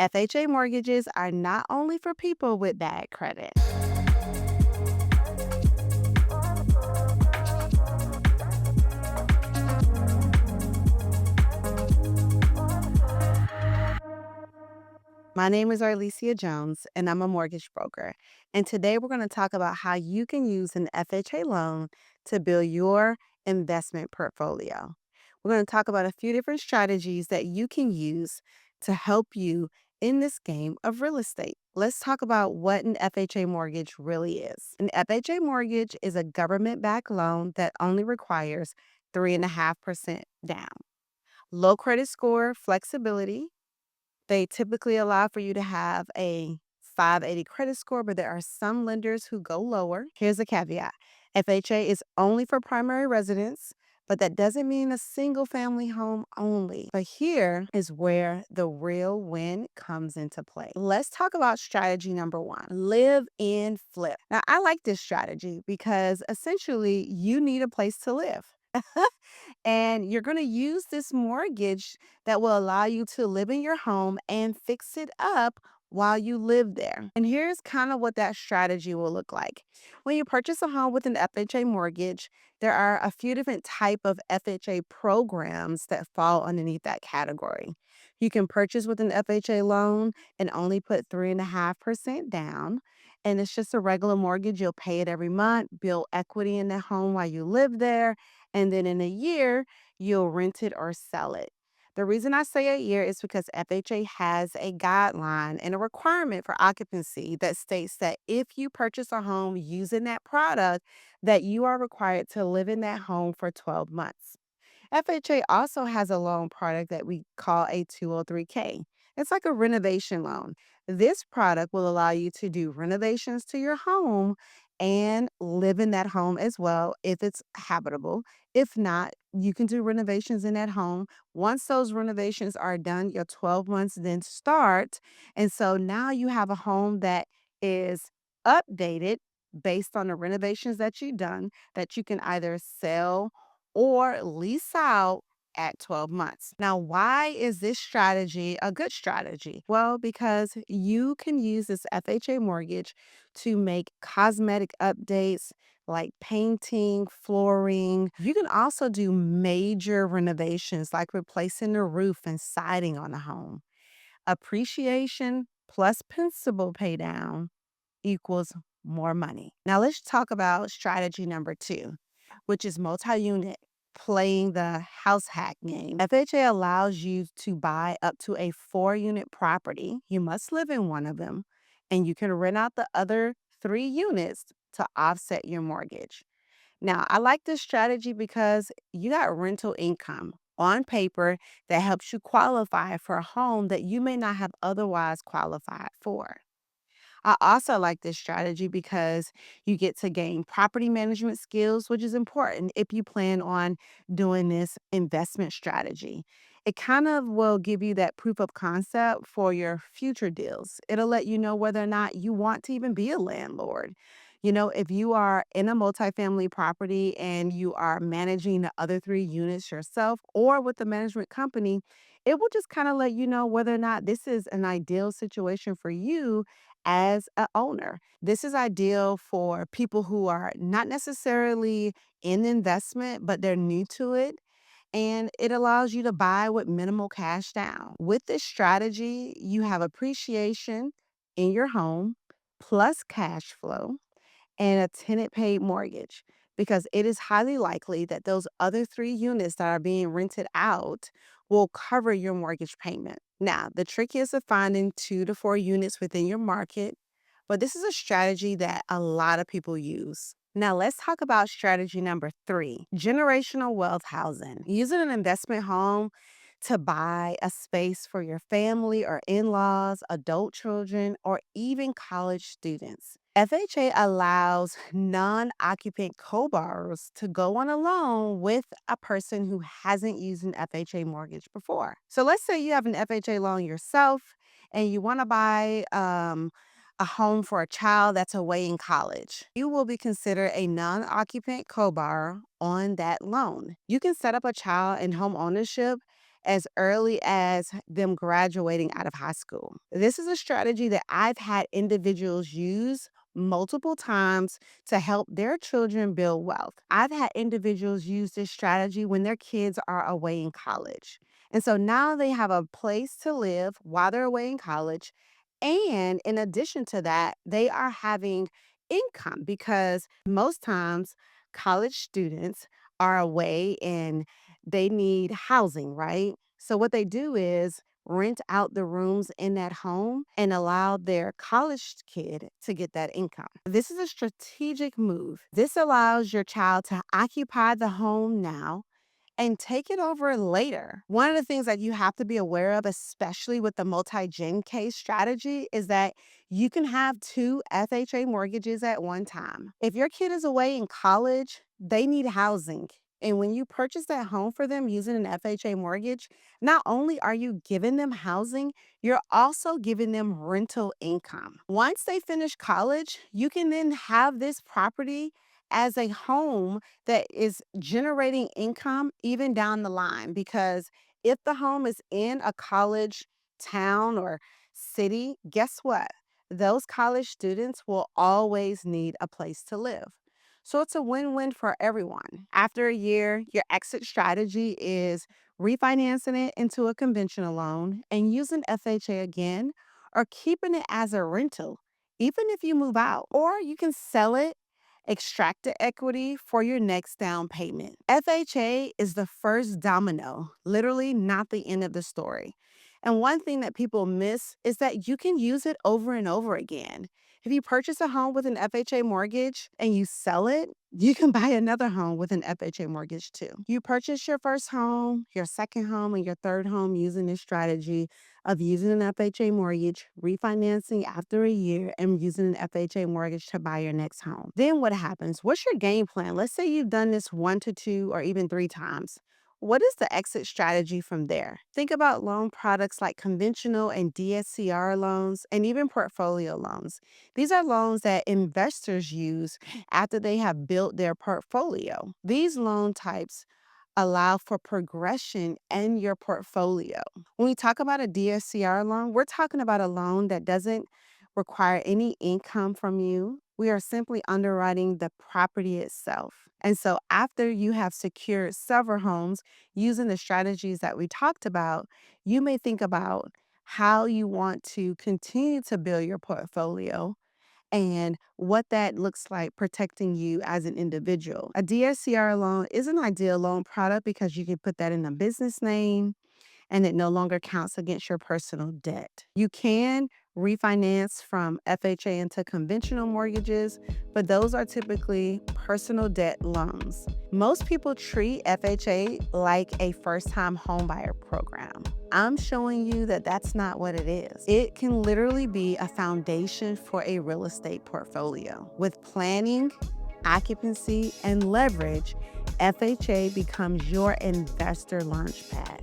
FHA mortgages are not only for people with bad credit. My name is Arlicia Jones, and I'm a mortgage broker. And today we're going to talk about how you can use an FHA loan to build your investment portfolio. We're going to talk about a few different strategies that you can use to help you in this game of real estate. Let's talk about what an FHA mortgage really is. An FHA mortgage is a government backed loan that only requires 3.5% down. Low credit score, flexibility. They typically allow for you to have a 580 credit score, but there are some lenders who go lower. Here's a caveat. FHA is only for primary residence, but that doesn't mean a single family home only. But here is where the real win comes into play. Let's talk about strategy number one, live in flip. Now, I like this strategy because essentially you need a place to live. And you're going to use this mortgage that will allow you to live in your home and fix it up while you live there. And here's kind of what that strategy will look like. When you purchase a home with an FHA mortgage, there are a few different type of FHA programs that fall underneath that category. You can purchase with an FHA loan and only put 3.5% down. And it's just a regular mortgage. You'll pay it every month, build equity in the home while you live there. And then in a year, you'll rent it or sell it. The reason I say a year is because FHA has a guideline and a requirement for occupancy that states that if you purchase a home using that product, that you are required to live in that home for 12 months. FHA also has a loan product that we call a 203K. It's like a renovation loan. This product will allow you to do renovations to your home and live in that home as well if it's habitable. If not, you can do renovations in that home. Once those renovations are done, your 12 months then start. And so now you have a home that is updated based on the renovations that you've done that you can either sell or lease out at 12 months. Now, why is this strategy a good strategy? Well, because you can use this FHA mortgage to make cosmetic updates like painting, flooring. You can also do major renovations like replacing the roof and siding on a home. Appreciation plus principal pay down equals more money. Now, let's talk about strategy number two, which is multi unit, playing the house hack game. FHA allows you to buy up to a 4-unit property. You must live in one of them, and you can rent out the other 3 units to offset your mortgage. Now, I like this strategy because you got rental income on paper that helps you qualify for a home that you may not have otherwise qualified for. I also like this strategy because you get to gain property management skills, which is important if you plan on doing this investment strategy. It kind of will give you that proof of concept for your future deals. It'll let you know whether or not you want to even be a landlord. If you are in a multifamily property and you are managing the other 3 units yourself or with the management company, it will just kind of let you know whether or not this is an ideal situation for you as a owner. This is ideal for people who are not necessarily in investment, but they're new to it. And it allows you to buy with minimal cash down. With this strategy, you have appreciation in your home plus cash flow and a tenant paid mortgage because it is highly likely that those other 3 units that are being rented out will cover your mortgage payment. Now, the trick is to finding 2 to 4 units within your market, but this is a strategy that a lot of people use. Now, let's talk about strategy number three, generational wealth housing. Using an investment home to buy a space for your family or in laws, adult children, or even college students. FHA allows non occupant co borrowers to go on a loan with a person who hasn't used an FHA mortgage before. So let's say you have an FHA loan yourself and you want to buy a home for a child that's away in college. You will be considered a non occupant co borrower on that loan. You can set up a child and home ownership as early as them graduating out of high school. This is a strategy that I've had individuals use multiple times to help their children build wealth. I've had individuals use this strategy when their kids are away in college. And so now they have a place to live while they're away in college. And in addition to that, they are having income because most times college students are away and they need housing, right? So what they do is rent out the rooms in that home and allow their college kid to get that income. This is a strategic move. This allows your child to occupy the home now and take it over later. One of the things that you have to be aware of, especially with the multi-gen case strategy, is that you can have two FHA mortgages at one time. If your kid is away in college, they need housing. And when you purchase that home for them using an FHA mortgage, not only are you giving them housing, you're also giving them rental income. Once they finish college, you can then have this property as a home that is generating income even down the line. Because if the home is in a college town or city, guess what? Those college students will always need a place to live. So it's a win-win for everyone. After a year, your exit strategy is refinancing it into a conventional loan and using FHA again, or keeping it as a rental, even if you move out. Or you can sell it, extract the equity for your next down payment. FHA is the first domino, literally not the end of the story. And one thing that people miss is that you can use it over and over again. If you purchase a home with an FHA mortgage and you sell it, you can buy another home with an FHA mortgage too. You purchase your first home, your second home, and your third home using this strategy of using an FHA mortgage, refinancing after a year, and using an FHA mortgage to buy your next home. Then what happens? What's your game plan? Let's say you've done this 1 to 2 or even 3 times. What is the exit strategy from there? Think about loan products like conventional and DSCR loans and even portfolio loans. These are loans that investors use after they have built their portfolio. These loan types allow for progression in your portfolio. When we talk about a DSCR loan, we're talking about a loan that doesn't require any income from you. We are simply underwriting the property itself. And so after you have secured several homes using the strategies that we talked about, you may think about how you want to continue to build your portfolio and what that looks like protecting you as an individual. A DSCR loan is an ideal loan product because you can put that in a business name and it no longer counts against your personal debt. You can refinance from FHA into conventional mortgages, but those are typically personal debt loans. Most people treat FHA like a first-time homebuyer program. I'm showing you that that's not what it is. It can literally be a foundation for a real estate portfolio. With planning, occupancy, and leverage, FHA becomes your investor launchpad.